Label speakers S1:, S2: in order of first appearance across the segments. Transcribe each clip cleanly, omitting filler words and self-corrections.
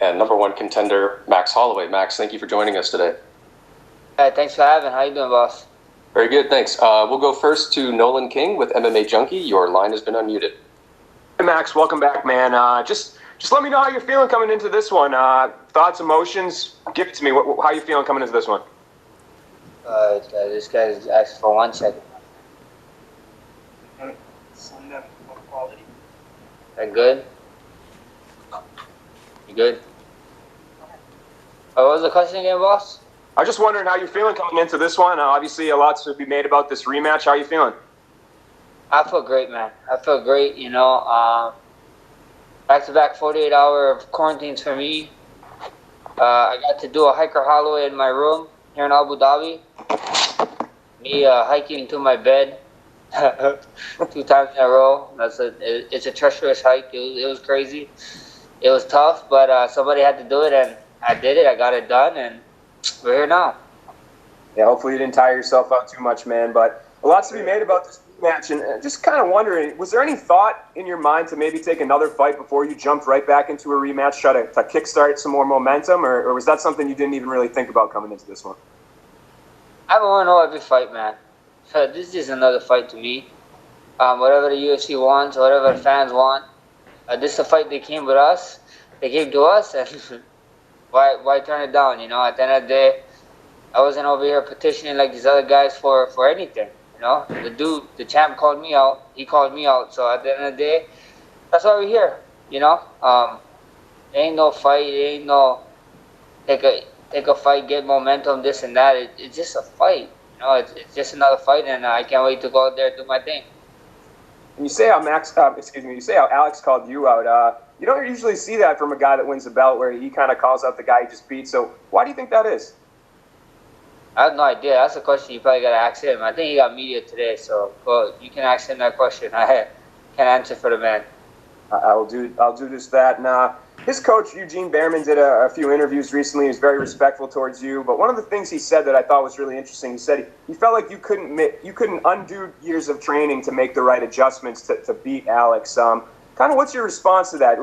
S1: and #1 contender Max Holloway. Max, thank you for joining us today.
S2: Hey, thanks for having. How you doing, boss?
S1: Very good, thanks. We'll go first to Nolan King with MMA Junkie. Your line has been unmuted.
S3: Hey, Max, welcome back, man. Just let me know how you're feeling coming into this one. Thoughts, emotions, give it to me. How you feeling coming into this one?
S2: This guy's asked for 1 second. That good? You good? What was the question again, boss?
S3: I was just wondering how you're feeling coming into this one. Obviously, a lot to be made about this rematch. How are you feeling?
S2: I feel great, man. I feel great, back-to-back 48-hour quarantines for me. I got to do a hiker Holloway in my room here in Abu Dhabi. Me hiking to my bed 2 times in a row. It's a treacherous hike. It was crazy. It was tough, but somebody had to do it, and I did it. I got it done, and we're here now.
S3: Yeah, hopefully you didn't tire yourself out too much, man. But a lot to be made about this match, and just kind of wondering, was there any thought in your mind to maybe take another fight before you jumped right back into a rematch, try to kickstart some more momentum, or was that something you didn't even really think about coming into this one?
S2: I want to know every fight, man. This is another fight to me. Whatever the UFC wants, whatever the fans want, this is a fight they came with us. They came to us, and why turn it down? At the end of the day, I wasn't over here petitioning like these other guys for anything. The champ called me out. He called me out. So at the end of the day, that's why we're here. Ain't no fight. Ain't no take a fight, get momentum, this and that. It's just a fight. It's just another fight, and I can't wait to go out there and do my thing.
S3: And you say how you say how Alex called you out. You don't usually see that from a guy that wins a belt, where he kind of calls out the guy he just beat. So why do you think that is?
S2: I have no idea. That's a question you probably got to ask him. I think he got media today, so you can ask him that question. I can't answer for the man.
S3: I'll do just that. And his coach, Eugene Behrman, did a few interviews recently. He was very respectful towards you. But one of the things he said that I thought was really interesting, he said he felt like you couldn't undo years of training to make the right adjustments to beat Alex. Kind of what's your response to that?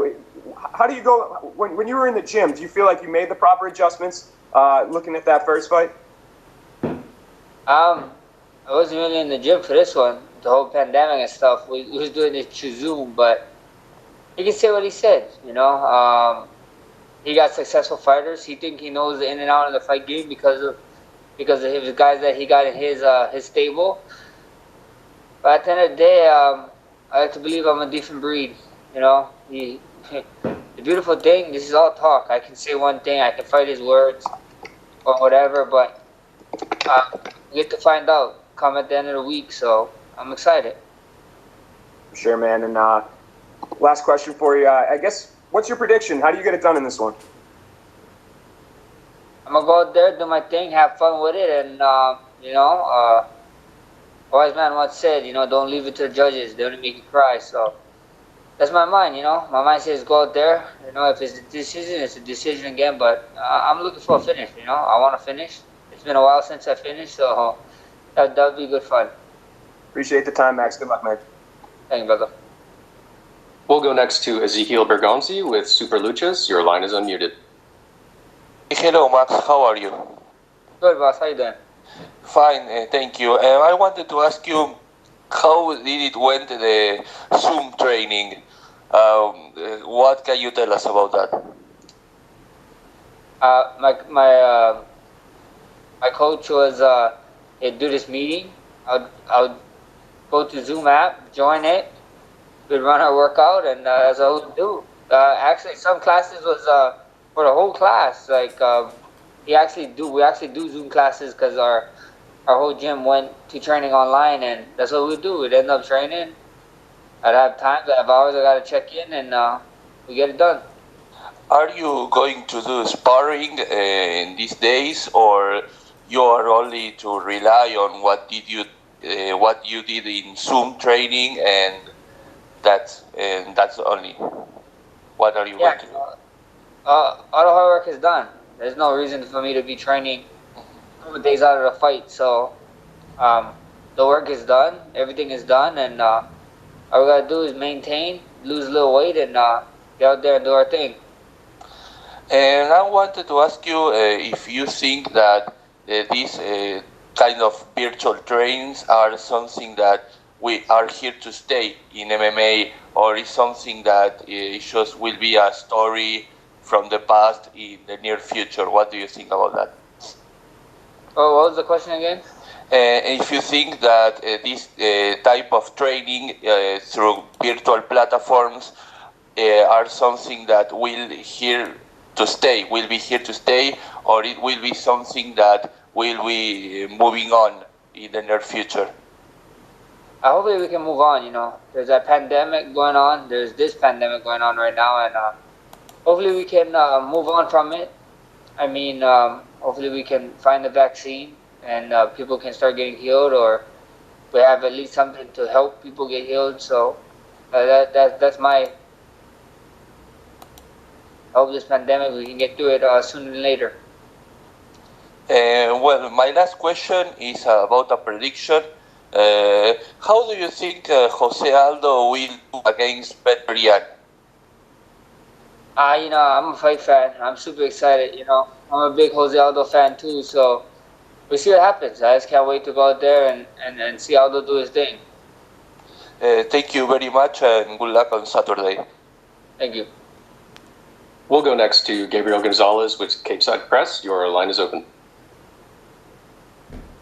S3: How do you go when you were in the gym? Do you feel like you made the proper adjustments looking at that first fight?
S2: I wasn't really in the gym for this one. The whole pandemic and stuff. We was doing it through Zoom, but he can say what he said. He got successful fighters. He think he knows the in and out of the fight game because of the guys that he got in his stable. But at the end of the day, I like to believe I'm a different breed. The beautiful thing, this is all talk. I can say one thing, I can fight his words or whatever, but we get to find out come at the end of the week, so I'm excited.
S3: Sure, man. And last question for you. I guess, what's your prediction? How do you get it done in this one?
S2: I'm going to go out there, do my thing, have fun with it, and, wise man once said, don't leave it to the judges. They only make you cry, so that's my mind, My mind says go out there. If it's a decision, it's a decision again, but I'm looking for a finish, I want to finish. It's been a while since I finished, so that would be good fun.
S3: Appreciate the time, Max. Good luck, man.
S2: Thank you, brother.
S1: We'll go next to Ezekiel Bergonzi with Super Luchas. Your line is unmuted.
S4: Hello, Max. How are you?
S2: Good, boss. How you doing?
S4: Fine, thank you. I wanted to ask you, how did it went the Zoom training? What can you tell us about that?
S2: My coach was he'd do this meeting. I would go to Zoom app, join it. We'd run our workout, and that's all we'd do. Actually, some classes was for the whole class. Like we actually do Zoom classes because our whole gym went to training online, and that's what we'd do. We'd end up training. I'd have times, I'd have hours I got to check in, and we get it done.
S4: Are you going to do sparring in these days, or you are only to rely on what you did in Zoom training, and that's only? What are you going to do?
S2: All the hard work is done. There's no reason for me to be training a couple days out of the fight. So the work is done, everything is done, and all we gotta do is maintain, lose a little weight, and get out there and do our thing.
S4: And I wanted to ask you if you think that these kind of virtual trainings are something that we are here to stay in MMA, or is something that just will be a story from the past in the near future. What do you think about that?
S2: Oh, what was the question again?
S4: If you think that this type of training through virtual platforms are something that will be here to stay, or it will be something that will be moving on in the near future?
S2: Hopefully we can move on, you know. There's a pandemic going on. There's this pandemic going on right now, and hopefully we can move on from it. I mean, hopefully we can find a vaccine and people can start getting healed, or we have at least something to help people get healed. So that's my... I hope this pandemic, we can get through it sooner than later.
S4: Well, my last question is about a prediction. How do you think Jose Aldo will do against Petrian?
S2: You know, I'm a fight fan. I'm super excited, you know. I'm a big Jose Aldo fan too, so we'll see what happens. I just can't wait to go out there and see Aldo do his thing.
S4: Thank you very much, and good luck on Saturday.
S2: Thank you.
S1: We'll go next to Gabriel Gonzalez with Cageside Press. Your line is open.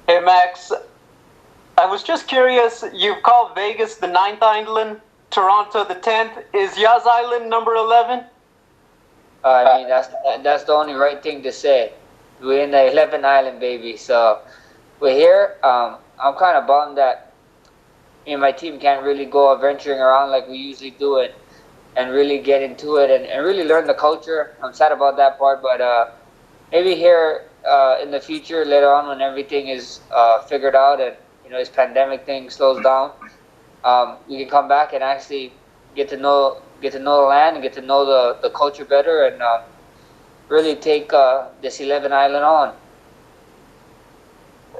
S5: Hey, Max. I was just curious, you've called Vegas the 9th island, Toronto the 10th. Is Yas Island number 11?
S2: I mean, that's the only right thing to say. We're in the 11th island, baby. So we're here. I'm kind of bummed that me and my team can't really go venturing around like we usually do it and really get into it and really learn the culture. I'm sad about that part, but maybe here in the future, later on when everything is figured out and, you know, this pandemic thing slows down, we can come back and actually get to know the land and get to know the culture better and really take this 11th island on.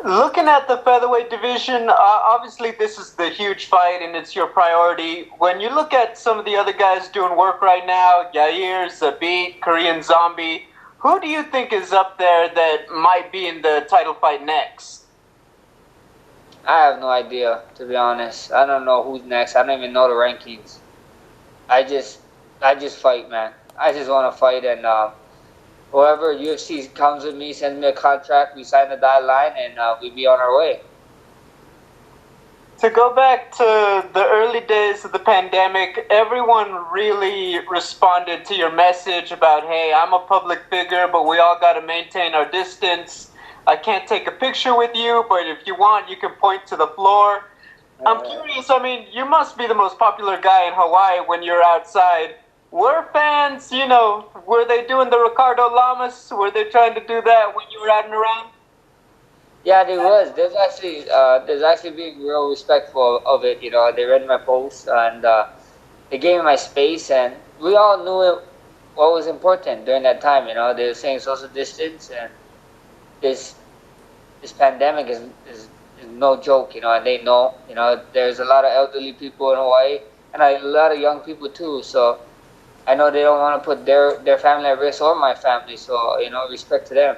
S5: Looking at the featherweight division, obviously this is the huge fight and it's your priority. When you look at some of the other guys doing work right now, Yair, Zabit, Korean Zombie, who do you think is up there that might be in the title fight next?
S2: I have no idea, to be honest. I don't know who's next. I don't even know the rankings. I just fight, man. I just want to fight, and whoever UFC comes with me, sends me a contract, we sign the dotted line, and we be on our way.
S5: To go back to the early days of the pandemic, everyone really responded to your message about, hey, I'm a public figure, but we all got to maintain our distance. I can't take a picture with you, but if you want, you can point to the floor. I'm curious, I mean, you must be the most popular guy in Hawaii when you're outside. Were fans, you know, were they doing the Ricardo Lamas? Were they trying to do that when you were out and around?
S2: Yeah, there was. There's actually being real respectful of it. You know, they read my posts and they gave me my space, and we all knew what was important during that time. You know, they were saying social distance, and this pandemic is no joke. You know, and they know. You know, there's a lot of elderly people in Hawaii, and a lot of young people too. So I know they don't want to put their family at risk or my family. So, you know, respect to them.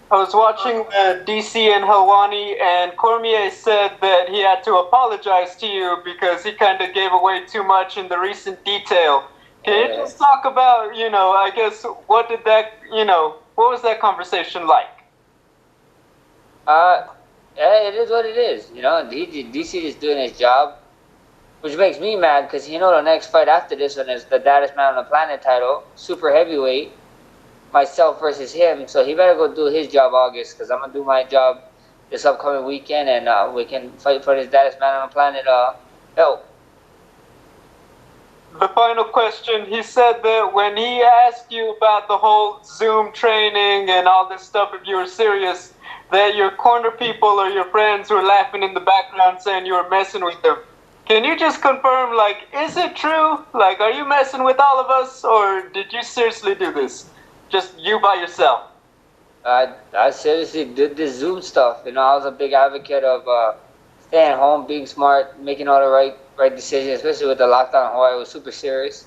S5: I was watching DC and Helwani, and Cormier said that he had to apologize to you because he kind of gave away too much in the recent detail. Can you just talk about, you know, I guess, what was that conversation like?
S2: It is what it is. You know, DC is doing his job, which makes me mad because, you know, the next fight after this one is the baddest man on the planet title, super heavyweight. Myself versus him, so he better go do his job August, because I'm gonna do my job this upcoming weekend, and we can fight for this baddest man on the planet belt.
S5: The final question, he said that when he asked you about the whole Zoom training and all this stuff, if you were serious, that your corner people or your friends were laughing in the background saying you were messing with them. Can you just confirm, like, is it true? Like, are you messing with all of us, or did you seriously do this? Just you by yourself?
S2: I seriously did this Zoom stuff. You know, I was a big advocate of staying home, being smart, making all the right decisions, especially with the lockdown in Hawaii. It was super serious.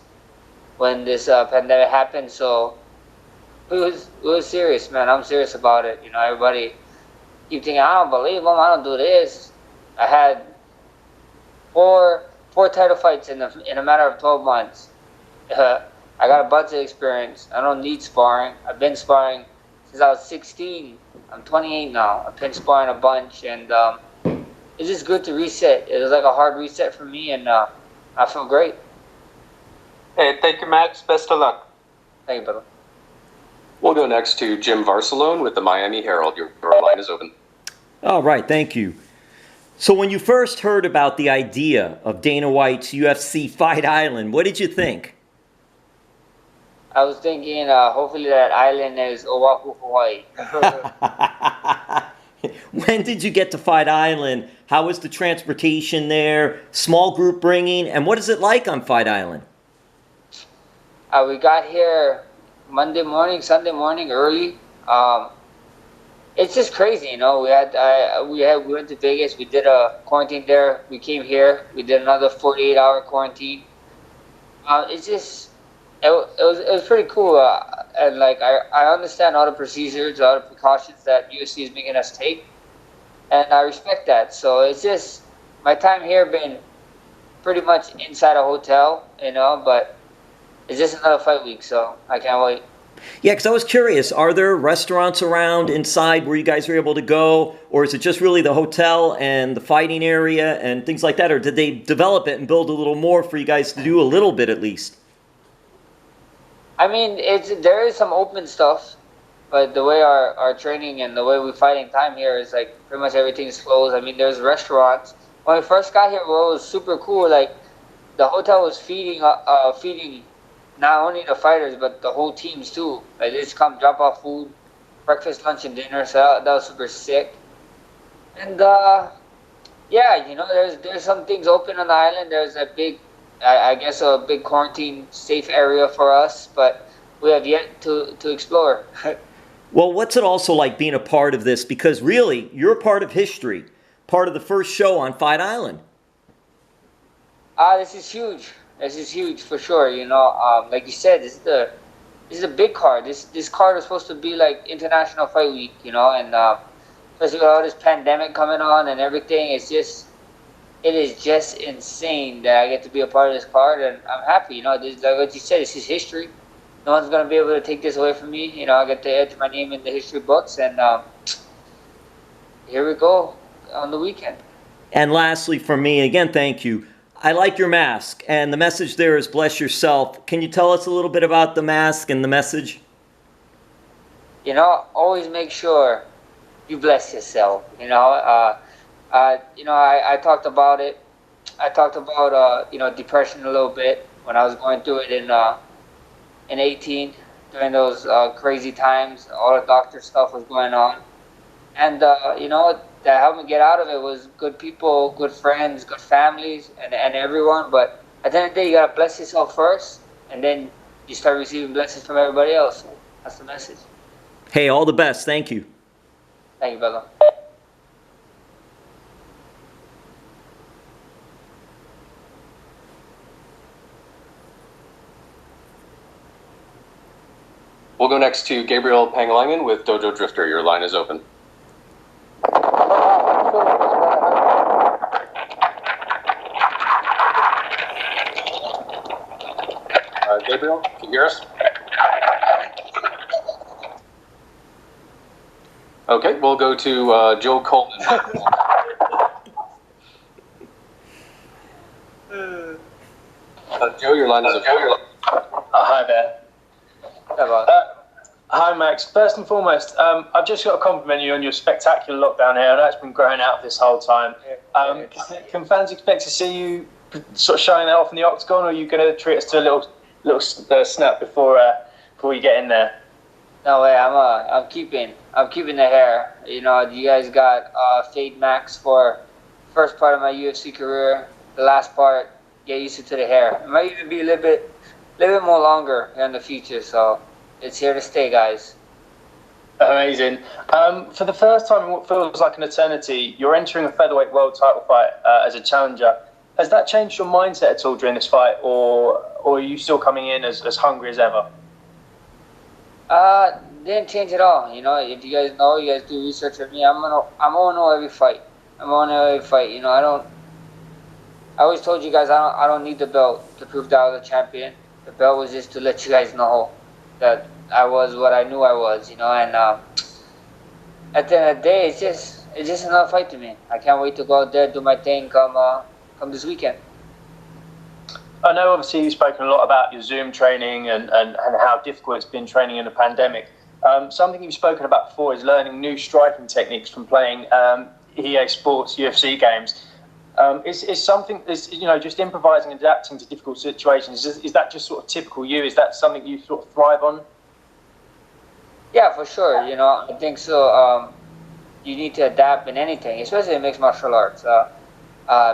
S2: when this pandemic happened. So it was serious, man. I'm serious about it. You know, everybody keep thinking, I don't believe him. I don't do this. I had four title fights in a matter of 12 months. I got a bunch of experience. I don't need sparring. I've been sparring since I was 16. I'm 28 now. I've been sparring a bunch, and it's just good to reset. It was like a hard reset for me, and I feel great.
S5: Hey, thank you, Max. Best of luck.
S2: Thank you, brother.
S1: We'll go next to Jim Varsalone with the Miami Herald. Your line is open.
S6: All right, thank you. So when you first heard about the idea of Dana White's UFC Fight Island, what did you think?
S2: I was thinking, hopefully that island is Oahu, Hawaii.
S6: When did you get to Fight Island? How was the transportation there? Small group bringing? And what is it like on Fight Island?
S2: We got here Monday morning, Sunday morning, early. It's just crazy, you know. We went to Vegas. We did a quarantine there. We came here. We did another 48-hour quarantine. It was pretty cool. And like I understand all the procedures, all the precautions that UFC is making us take, and I respect that. So it's just my time here been pretty much inside a hotel, you know. But it's just another fight week, so I can't wait.
S6: Yeah, because I was curious, are there restaurants around inside where you guys are able to go, or is it just really the hotel and the fighting area and things like that, or did they develop it and build a little more for you guys to do a little bit at least?
S2: I mean, there is some open stuff, but the way our training and the way we fighting time here is like pretty much everything's closed. I mean, there's restaurants. When we first got here, well, it was super cool. Like the hotel was feeding not only the fighters but the whole teams too. Like they just come drop off food, breakfast, lunch, and dinner. So that was super sick. And yeah, you know, there's some things open on the island. There's a big, I guess, a big quarantine safe area for us, but we have yet to explore.
S6: Well, what's it also like being a part of this? Because really, you're a part of history, part of the first show on Fight Island.
S2: This is huge. This is huge for sure. You know, like you said, this is a big card. This card is supposed to be like International Fight Week. You know, and especially with all this pandemic coming on and everything, it is just insane that I get to be a part of this card, and I'm happy. You know, like what you said, this is history. No one's gonna be able to take this away from me. You know, I get to enter my name in the history books, and here we go on the weekend.
S6: And lastly, for me, again, thank you. I like your mask, and the message there is bless yourself. Can you tell us a little bit about the mask and the message?
S2: You know, always make sure you bless yourself. You know, I talked about it. I talked about you know, depression a little bit when I was going through it in 18 during those crazy times. All the doctor stuff was going on, and you know, that helped me get out of it was good people, good friends, good families, and everyone. But at the end of the day, you gotta bless yourself first, and then you start receiving blessings from everybody else. That's the message.
S6: Hey, all the best. Thank you.
S2: Thank you, brother.
S1: We'll go next to Gabriel Panglangen with Dojo Drifter. Your line is open. Gabriel, can you hear us? Okay, we'll go to Joe Coleman. Joe, your line is open.
S7: Hi there. Hi, Max. First and foremost, I've just got to compliment you on your spectacular lockdown here. I know it's been growing out this whole time. Can fans expect to see you sort of showing that off in the octagon, or are you going to treat us to a little snap before we get in there?
S2: No way. I'm keeping the hair. You know, you guys got Fade Max for first part of my UFC career. The last part, get used to the hair. It might even be a little bit more longer in the future. So it's here to stay, guys.
S7: Amazing. For the first time in what feels like an eternity, you're entering a featherweight world title fight as a challenger. Has that changed your mindset at all during this fight, or or are you still coming in as hungry as ever?
S2: Didn't change at all. You know, if you guys know, you guys do research of me. I'm 0-0 every fight. I'm 0-0 every fight. You know, I always told you guys I don't need the belt to prove that I was a champion. The belt was just to let you guys know that I was what I knew I was. You know, and at the end of the day, it's just another fight to me. I can't wait to go out there, do my thing, come this weekend.
S7: I know obviously you've spoken a lot about your Zoom training and how difficult it's been training in the pandemic. Something you've spoken about before is learning new striking techniques from playing EA Sports UFC games. Is something, you know, just improvising and adapting to difficult situations, is that just sort of typical you? Is that something you sort of thrive on?
S2: Yeah, for sure. You know, I think so. You need to adapt in anything, especially in mixed martial arts.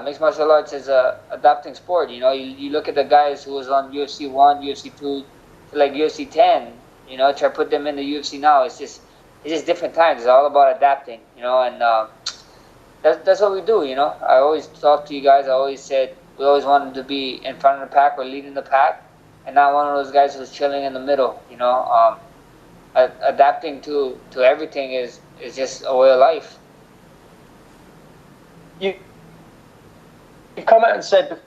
S2: Mixed martial arts is a adapting sport. You know, you look at the guys who was on UFC 1, UFC 2, to like UFC 10. You know, try to put them in the UFC now. It's just different times. It's all about adapting. You know, and that's what we do. You know, I always talk to you guys. I always said we always wanted to be in front of the pack or leading the pack, and not one of those guys who's chilling in the middle. You know, adapting to everything is just a way of life.
S7: You've come out and said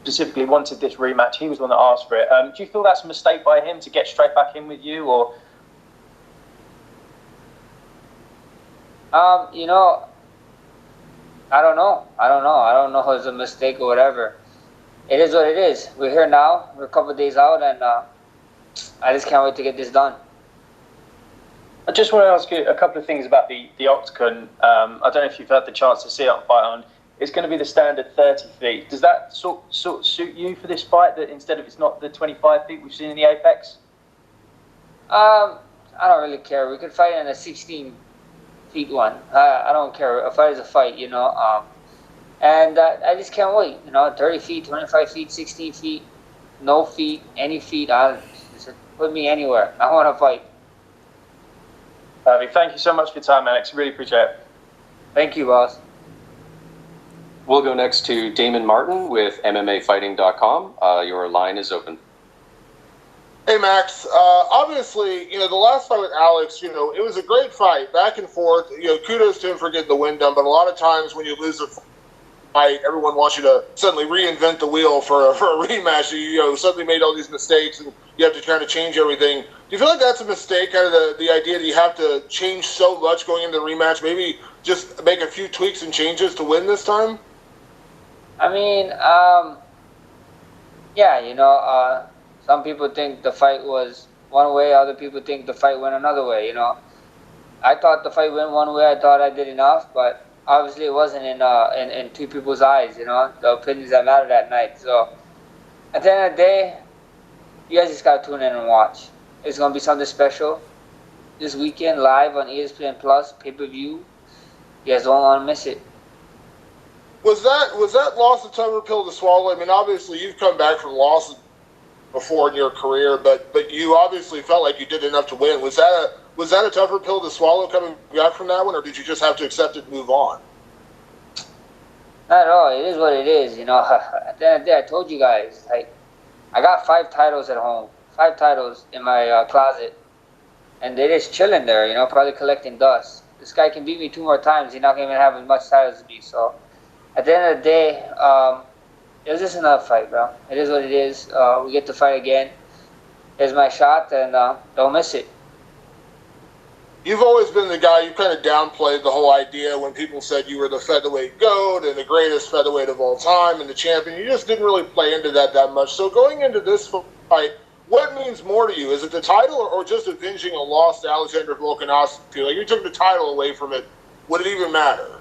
S7: specifically wanted this rematch. He was the one that asked for it. Do you feel that's a mistake by him to get straight back in with you, or?
S2: You know, I don't know. I don't know if it's a mistake or whatever. It is what it is. We're here now. We're a couple of days out, and I just can't wait to get this done.
S7: I just want to ask you a couple of things about the octagon. I don't know if you've had the chance to see it on Fight Island. It's going to be the standard 30 feet. Does that sort of suit you for this fight, that instead of it's not the 25 feet we've seen in the Apex?
S2: I don't really care. We could fight in a 16 feet one. I don't care. A fight is a fight, you know. And I just can't wait. You know, 30 feet, 25 feet, 16 feet, no feet, any feet. Just put me anywhere. I want to fight.
S7: Perfect. Thank you so much for your time, Alex. Really appreciate it.
S2: Thank you, boss.
S1: We'll go next to Damon Martin with MMAfighting.com. Your line is open.
S8: Hey, Max. Obviously, you know, the last fight with Alex, you know, it was a great fight, back and forth. You know, kudos to him for getting the win done. But a lot of times when you lose a fight, everyone wants you to suddenly reinvent the wheel for a rematch. You know, suddenly made all these mistakes and you have to kind of change everything. Do you feel like that's a mistake, kind of the idea that you have to change so much going into the rematch? Maybe just make a few tweaks and changes to win this time?
S2: I mean, yeah, you know, some people think the fight was one way, other people think the fight went another way, you know. I thought the fight went one way, I thought I did enough, but obviously it wasn't in two people's eyes, you know, the opinions that mattered that night. So at the end of the day, you guys just got to tune in and watch. It's going to be something special this weekend, live on ESPN Plus, pay-per-view. You guys don't want to miss it.
S8: Was that loss a tougher pill to swallow? I mean, obviously you've come back from losses before in your career, but you obviously felt like you did enough to win. Was that a tougher pill to swallow coming back from that one, or did you just have to accept it and move on?
S2: Not at all. It is what it is, you know. At the end of the day, I told you guys, like, I got 5 titles at home, 5 titles in my closet, and they're just chilling there, you know, probably collecting dust. This guy can beat me 2 more times. He's not going to even have as much titles as me, so at the end of the day, it was just another fight, bro. It is what it is. We get to fight again. Here's my shot, and don't miss it.
S8: You've always been the guy, you kind of downplayed the whole idea when people said you were the featherweight GOAT and the greatest featherweight of all time and the champion. You just didn't really play into that much. So going into this fight, what means more to you? Is it the title or just avenging a loss to Alexander Volkanovski? Like, you took the title away from it. Would it even matter?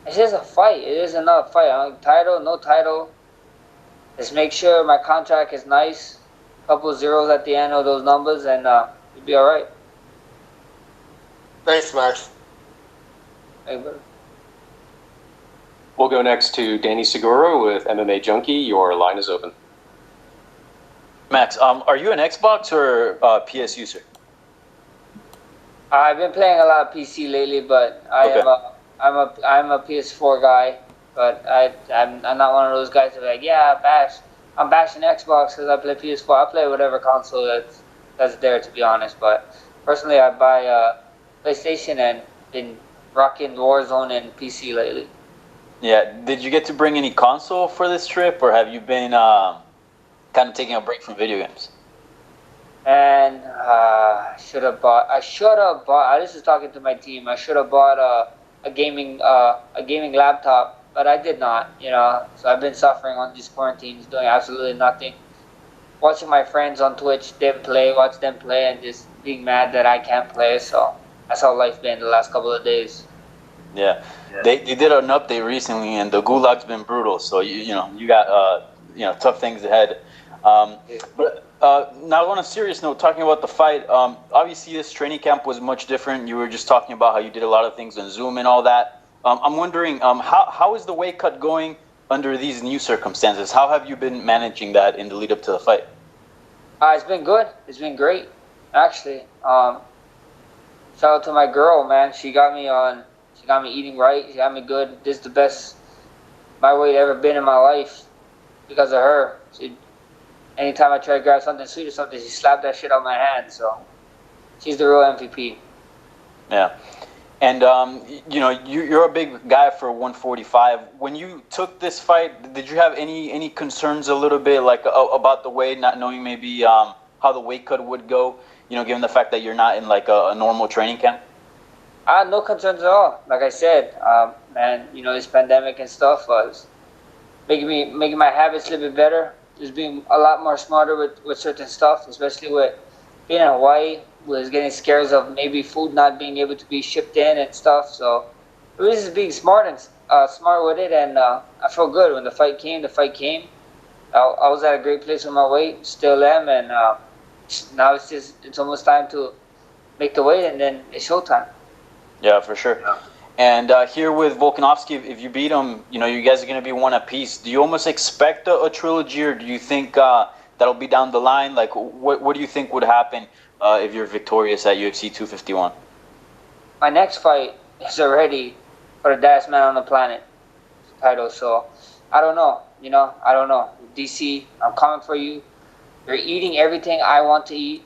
S2: It's just a fight. It is another fight. Title, no title. Just make sure my contract is nice. Couple zeros at the end of those numbers, and you'll be all right.
S8: Thanks, Max.
S2: Hey, brother.
S1: We'll go next to Danny Segura with MMA Junkie. Your line is open.
S9: Max, are you an Xbox or PS user?
S2: I've been playing a lot of PC lately, but I'm a PS4 guy. But I'm not one of those guys that are like, yeah, Bash. I'm bashing Xbox because I play PS4. I play whatever console that's there, to be honest. But personally, I buy PlayStation and been rocking Warzone and PC lately.
S9: Yeah. Did you get to bring any console for this trip, or have you been kind of taking a break from video games?
S2: And I should have bought. I was just talking to my team. I should have bought a gaming laptop, but I did not. So I've been suffering on these quarantines, doing absolutely nothing. Watching my friends on Twitch, watch them play, and just being mad that I can't play. So that's how life's been the last couple of days.
S9: Yeah. They did an update recently, and the gulag's been brutal. So you got tough things ahead. But now on a serious note, talking about the fight, obviously this training camp was much different. You were just talking about how you did a lot of things on Zoom and all that. I'm wondering, how is the weight cut going under these new circumstances? How have you been managing that in the lead up to the fight?
S2: It's been good. It's been great, actually. Shout out to my girl, man. She got me eating right. She got me good. This is the best my weight ever been in my life because of her. Anytime I try to grab something sweet or something, she slapped that shit on my hand. So she's the real MVP.
S9: Yeah. And, you're a big guy for 145. When you took this fight, did you have any concerns a little bit, like, about the weight, not knowing maybe how the weight cut would go, given the fact that you're not in, like, a normal training camp?
S2: I had no concerns at all. Like I said, this pandemic and stuff was making my habits a little bit better. Just being a lot more smarter with certain stuff, especially with being in Hawaii, was getting scares of maybe food not being able to be shipped in and stuff. So it was just being smart with it, and I felt good when the fight came. I was at a great place with my weight, still am, and now it's almost time to make the weight, and then it's showtime.
S9: Yeah, for sure. Yeah. And here with Volkanovski, if you beat him, you guys are going to be one apiece. Do you almost expect a trilogy, or do you think that'll be down the line? Like, what do you think would happen if you're victorious at UFC 251?
S2: My next fight is already for the baddest man on the planet title, so I don't know. I don't know. DC, I'm coming for you. You're eating everything I want to eat.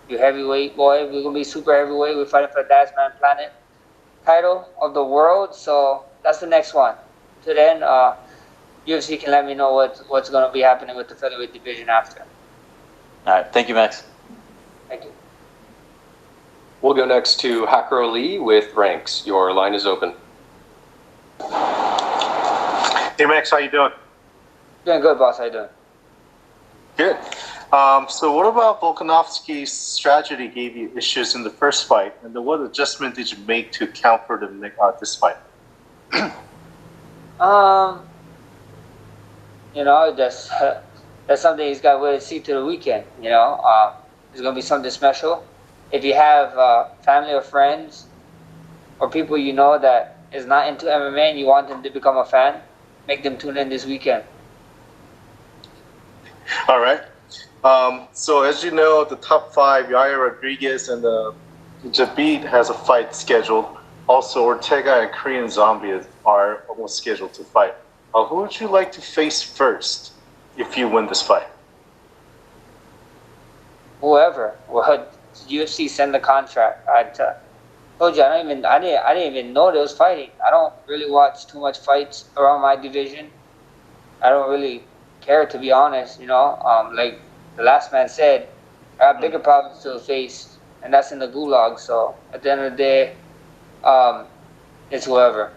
S2: You're heavyweight, boy. We're going to be super heavyweight. We're fighting for the baddest man on the planet title of the world, so that's the next one. So then UFC can let me know what's going to be happening with the featherweight division after.
S9: All right, thank you, Max.
S2: Thank you.
S1: We'll go next to Hacker Ali with Ranks. Your line is open.
S10: Hey Max, how you doing?
S2: Doing good, boss. How you doing?
S10: Good. So what about Volkanovski's strategy gave you issues in the first fight, and what adjustment did you make to account for this fight? That's something he's got to see to the weekend. It's gonna be something special. If you have family or friends or people that is not into MMA and you want them to become a fan, make them tune in this weekend. All right. So as you know, the top 5, Yair Rodriguez and Jabit has a fight scheduled. Also, Ortega and Korean Zombie are almost scheduled to fight. Who would you like to face first if you win this fight?
S2: Whoever. Well, UFC send the contract. I told you I didn't even know they was fighting. I don't really watch too much fights around my division. I don't really care, to be honest. Like the last man said, I have bigger problems to face, and that's in the gulag. So at the end of the day, it's whoever.